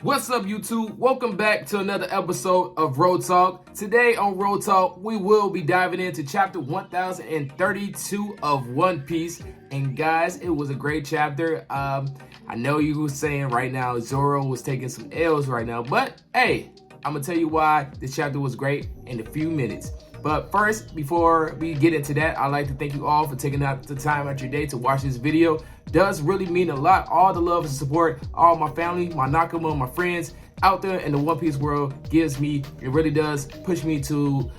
What's up, YouTube? Welcome back to another episode of Road Talk. Today on Road Talk, we will be diving into chapter 1032 of One Piece. And guys, it was a great chapter. I know you were saying right now Zoro was taking some L's right now, but hey, I'm gonna tell you why this chapter was great in a few minutes. But first, before we get into that, I'd like to thank you all for taking out the time out your day to watch this video. Does really mean a lot. All the love and support, all my family, my Nakama, my friends out there in the One Piece world gives me, it really does push me to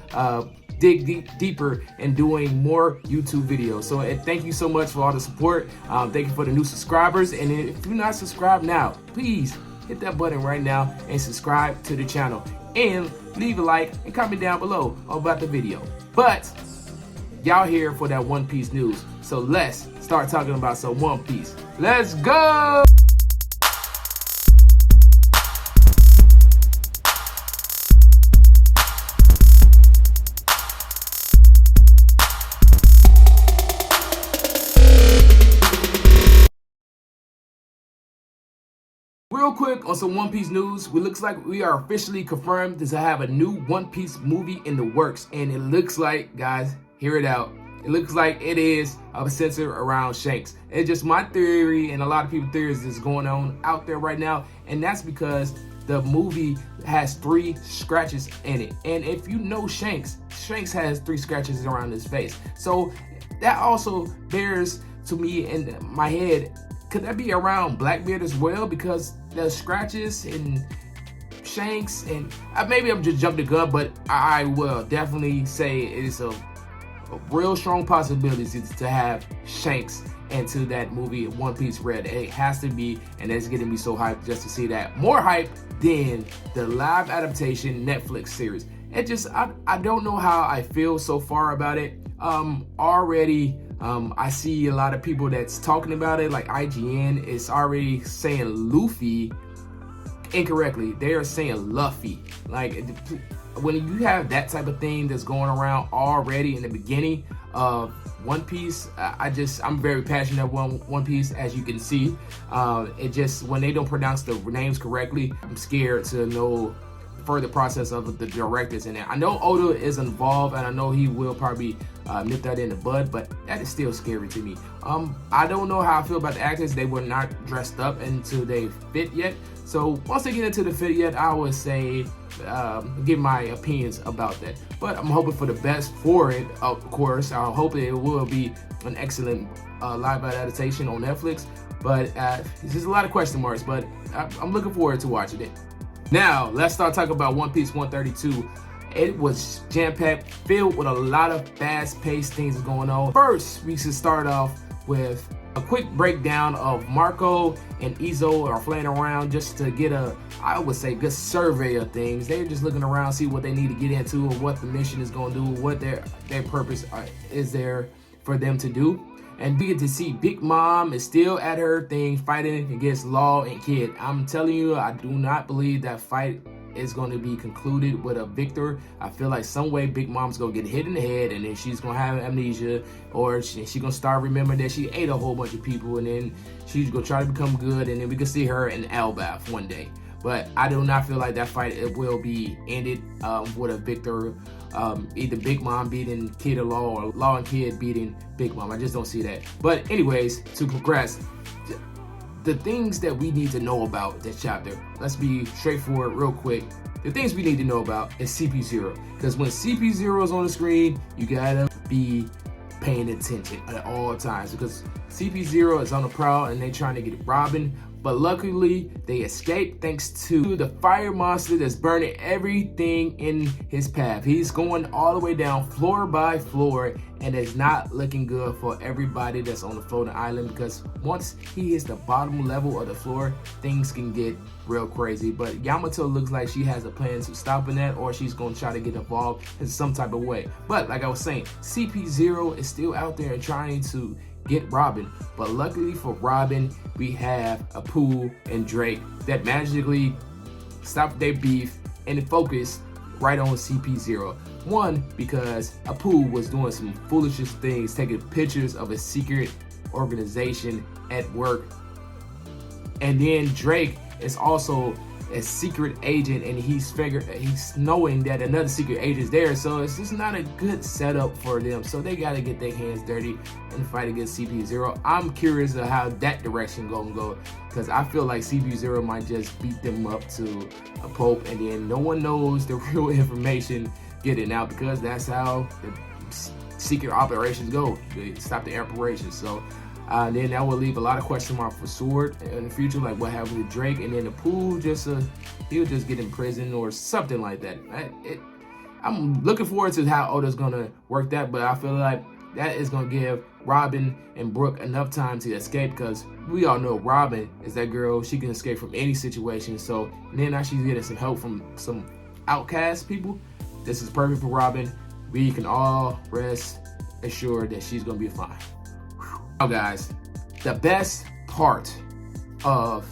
dig deeper in doing more YouTube videos. So thank you so much for all the support. Thank you for the new subscribers. And if you're not subscribed now, please hit that button right now and subscribe to the channel. And leave a like and comment down below about the video. But y'all here for that One Piece news. So let's start talking about some One Piece. Let's go! Real quick on some One Piece news, it looks like we are officially confirmed to have a new One Piece movie in the works. And it looks like, guys, hear it out, it looks like it is centered around Shanks. It's just my theory and a lot of people's theories that's going on out there right now. And that's because the movie has 3 scratches in it. And if you know Shanks has 3 scratches around his face. So that also bears to me in my head, could that be around Blackbeard as well? Because the scratches and Shanks, and maybe I'm just jumping the gun, but I will definitely say it is a real strong possibility to have Shanks into that movie One Piece Red. It has to be, and it's getting me so hyped just to see that. More hype than the live adaptation Netflix series. It just, I don't know how I feel so far about it. Already, I see a lot of people that's talking about it, like IGN is already saying Luffy incorrectly. They are saying Luffy. Like, when you have that type of thing that's going around already in the beginning of One Piece, I'm very passionate about One Piece, as you can see. It just, when they don't pronounce the names correctly, I'm scared to know further process of the directors in it. I know Oda is involved, and I know he will probably nip that in the bud, but that is still scary to me. I don't know how I feel about the actors. They were not dressed up until they fit yet. So once they get into the fit yet, I would say give my opinions about that. But I'm hoping for the best for it, of course. I hope it will be an excellent live adaptation on Netflix. But there's a lot of question marks, but I'm looking forward to watching it. Now, let's start talking about One Piece 132. It was jam-packed, filled with a lot of fast-paced things going on. First, we should start off with a quick breakdown of Marco and Izo are playing around just to get a, I would say, good survey of things. They're just looking around, see what they need to get into, or what the mission is going to do, what their purpose is there for them to do. And we get to see Big Mom is still at her thing, fighting against Law and Kid. I'm telling you, I do not believe that fight is going to be concluded with a victor. I feel like some way Big Mom's going to get hit in the head, and then she's going to have amnesia, or she's going to start remembering that she ate a whole bunch of people, and then she's going to try to become good, and then we can see her in Elbaf one day. But I do not feel like that fight it will be ended with a victor. Either Big Mom beating Kid or Law, or Law and Kid beating Big Mom. I just don't see that. But anyways, to progress, the things that we need to know about this chapter, let's be straightforward real quick. The things we need to know about is CP0. Because when CP0 is on the screen, you gotta be paying attention at all times. Because CP0 is on the prowl and they're trying to get Robin. But luckily, they escaped thanks to the fire monster that's burning everything in his path. He's going all the way down floor by floor, and it's not looking good for everybody that's on the floating island, because once he hits the bottom level of the floor, things can get real crazy. But Yamato looks like she has a plan to stopping that, or she's going to try to get involved in some type of way. But like I was saying, CP0 is still out there and trying to get Robin. But luckily for Robin, we have Apu and Drake that magically stopped their beef and focus right on CP0. One, because Apu was doing some foolishest things, taking pictures of a secret organization at work. And then Drake is also a secret agent, and he's knowing that another secret agent is there. So it's just not a good setup for them. So they got to get their hands dirty and fight against CPU0. I'm curious of how that direction gonna go, because I feel like CPU0 might just beat them up to a pulp, and then no one knows the real information getting out, because that's how the secret operations go. They stop the operations. So then that will leave a lot of question mark for Sword in the future, like what happened with Drake, and then the pool he'll just get in prison or something like that. I'm looking forward to how Oda's gonna work that, but I feel like that is gonna give Robin and Brooke enough time to escape, because we all know Robin is that girl. She can escape from any situation. So then now she's getting some help from some outcast people. This is perfect for Robin. We can all rest assured that she's gonna be fine. Now guys, the best part of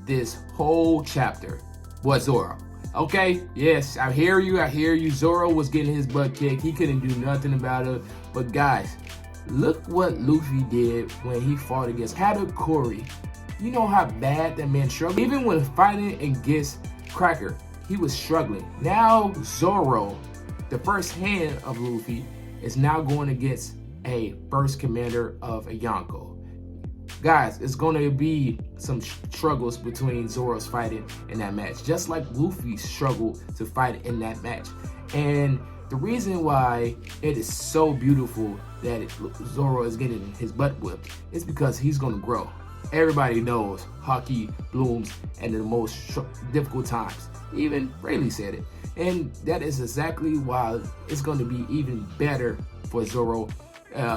this whole chapter was Zoro. Okay, yes, I hear you. Zoro was getting his butt kicked. He couldn't do nothing about it. But guys, look what Luffy did when he fought against Katakuri. You know how bad that man struggled? Even when fighting against Cracker, he was struggling. Now Zoro, the first hand of Luffy, is now going against a first commander of a Yonko. Guys, it's going to be some struggles between Zoro's fighting in that match, just like Luffy struggled to fight in that match. And the reason why it is so beautiful that Zoro is getting his butt whipped is because he's going to grow. Everybody knows hockey blooms at the most difficult times. Even Rayleigh said it. And that is exactly why it's going to be even better for Zoro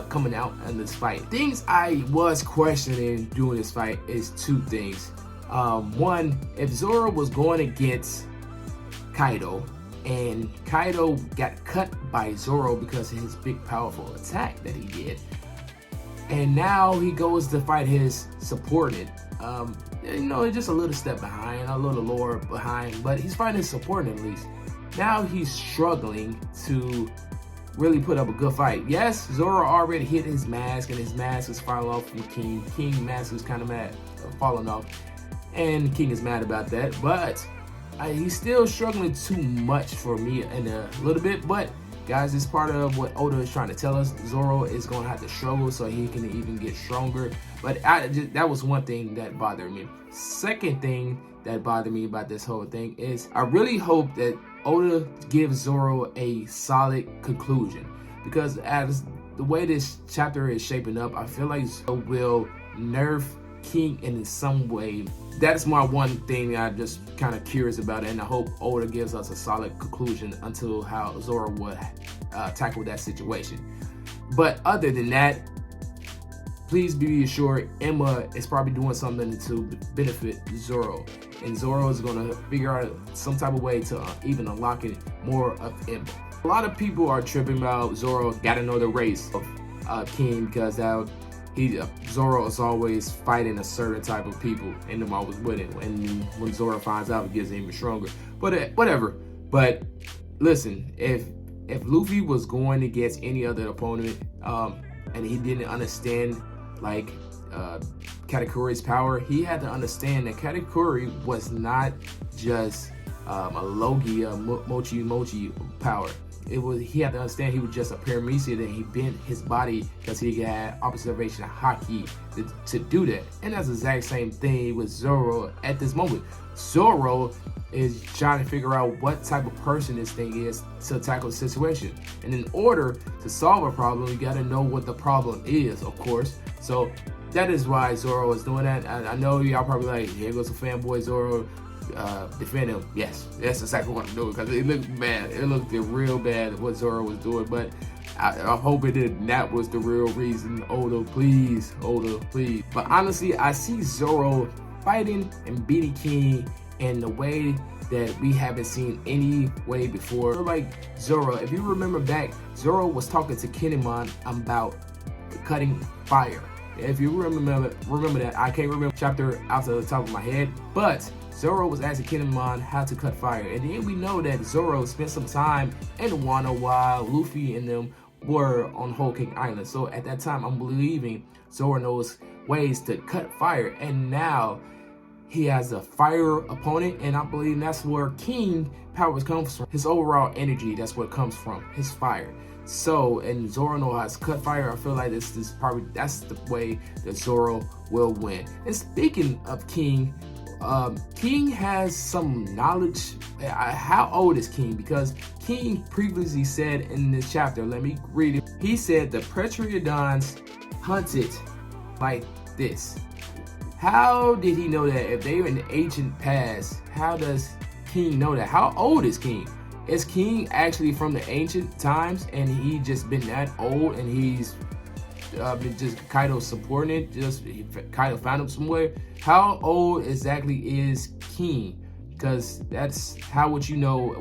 coming out in this fight. Things I was questioning during this fight is two things. One, if Zoro was going against Kaido and Kaido got cut by Zoro because of his big powerful attack that he did, and now he goes to fight his subordinate, just a little step behind, a little lower behind, but he's fighting his subordinate at least. Now he's struggling to really put up a good fight. Yes, Zoro already hit his mask, and his mask is falling off from King. King's mask is kind of falling off, and King is mad about that. But he's still struggling too much for me in a little bit. But guys, it's part of what Oda is trying to tell us. Zoro is going to have to struggle so he can even get stronger. But that was one thing that bothered me. Second thing that bothered me about this whole thing is I really hope that Oda gives Zoro a solid conclusion, because as the way this chapter is shaping up, I feel like Zoro will nerf King in some way. That's my one thing I'm just kind of curious about, and I hope Oda gives us a solid conclusion until how Zoro would tackle that situation. But other than that, please be assured Emma is probably doing something to benefit Zoro, and Zoro is going to figure out some type of way to even unlock it more of Emma. A lot of people are tripping about Zoro got to know the race of King, because Zoro is always fighting a certain type of people, and them always winning. And when Zoro finds out, it gets even stronger. But whatever. But listen, if Luffy was going against any other opponent, and he didn't understand like Katakuri's power, he had to understand that Katakuri was not just a Logia Mochi power. He had to understand he was just a paramecia, that he bent his body because he had observation haki to do that. And that's the exact same thing with Zoro at this moment. Zoro is trying to figure out what type of person this thing is to tackle the situation. And in order to solve a problem, you got to know what the problem is, of course. So that is why Zoro is doing that. I know y'all probably like, here goes a fanboy Zoro. Defend him. Yes, that's exactly what I'm doing, because it looked bad. It looked real bad what Zoro was doing, but I hope it didn't. That was the real reason. Oda, please. But honestly, I see Zoro fighting and beating King in the way that we haven't seen any way before. Like Zoro, if you remember back, Zoro was talking to Kinemon about cutting fire. If you remember that, I can't remember the chapter off the top of my head, but Zoro was asking Kinemon how to cut fire. And then we know that Zoro spent some time in Wano while Luffy and them were on Whole Cake Island. So at that time, I'm believing Zoro knows ways to cut fire. And now he has a fire opponent, and I believe that's where King powers comes from. His overall energy, that's what comes from, his fire. So, and Zoro knows cut fire. I feel like that's the way that Zoro will win. And speaking of King, King has some knowledge. How old is King? Because King previously said in this chapter, let me read it. He said the Pretryodons hunted like this. How did he know that? If they were in the ancient past, how does King know that? How old is King? Is King actually from the ancient times and he just been that old and he's been just Kaido supporting it? Just Kaido found him somewhere? How old exactly is King? Because that's how would you know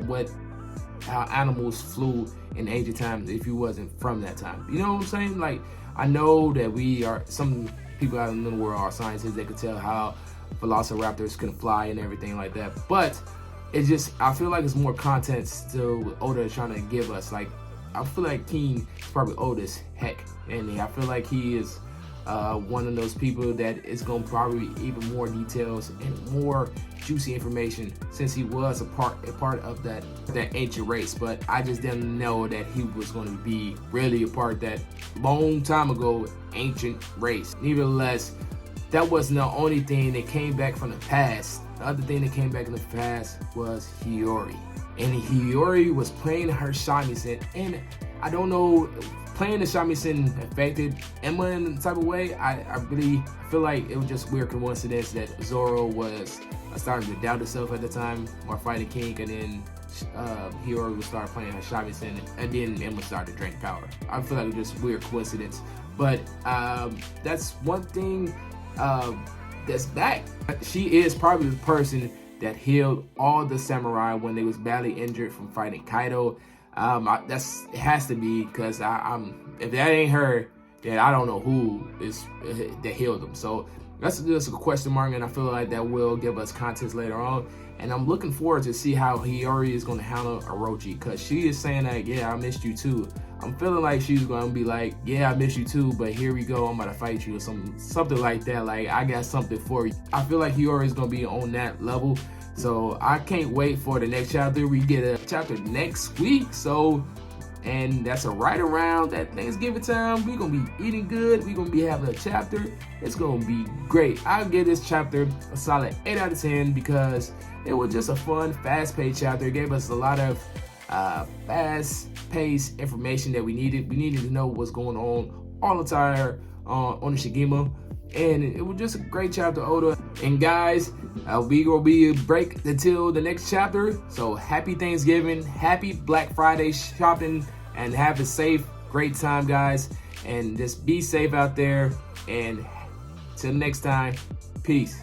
how animals flew in ancient times if you wasn't from that time? You know what I'm saying? Like, I know that some people out in the world are scientists. They could tell how velociraptors can fly and everything like that, but it's just, I feel like it's more context to Oda is trying to give us. Like, I feel like King is probably old as heck, and I feel like he is one of those people that is going to probably even more details and more juicy information, since he was a part of that ancient race. But I just didn't know that he was going to be really a part of that long time ago ancient race. Nevertheless, that wasn't the only thing that came back from the past. The other thing that came back in the past was Hiyori. And Hiyori was playing her shamisen, and I don't know, playing the shamisen affected Emma in the type of way. I really feel like it was just weird coincidence that Zoro was starting to doubt himself at the time while fighting King, and then Hiyori would start playing her shamisen, and then Emma started to drink power. I feel like it was just weird coincidence. But that's one thing that's back. She is probably the person that healed all the samurai when they was badly injured from fighting Kaido. It has to be, because if that ain't her, then I don't know who is that healed them. So that's just a question mark, and I feel like that will give us context later on. And I'm looking forward to see how Hiyori is going to handle Orochi, because she is saying that, yeah, I missed you too. I'm feeling like she's going to be like, yeah, I miss you too, but here we go, I'm about to fight you, or something like that. Like, I got something for you. I feel like Hiyori is going to be on that level. So I can't wait for the next chapter. We get a chapter next week. So, and that's right around that Thanksgiving time. We're going to be eating good. We're going to be having a chapter. It's going to be great. I'll give this chapter a solid 8 out of 10 because it was just a fun, fast-paced chapter. It gave us a lot of fast-paced information that we needed. We needed to know what's going on all the time on the Shigema. And it was just a great chapter, Oda. And guys, we gonna be a break until the next chapter. So happy Thanksgiving, happy Black Friday shopping, and have a safe, great time, guys. And just be safe out there. And till next time, peace.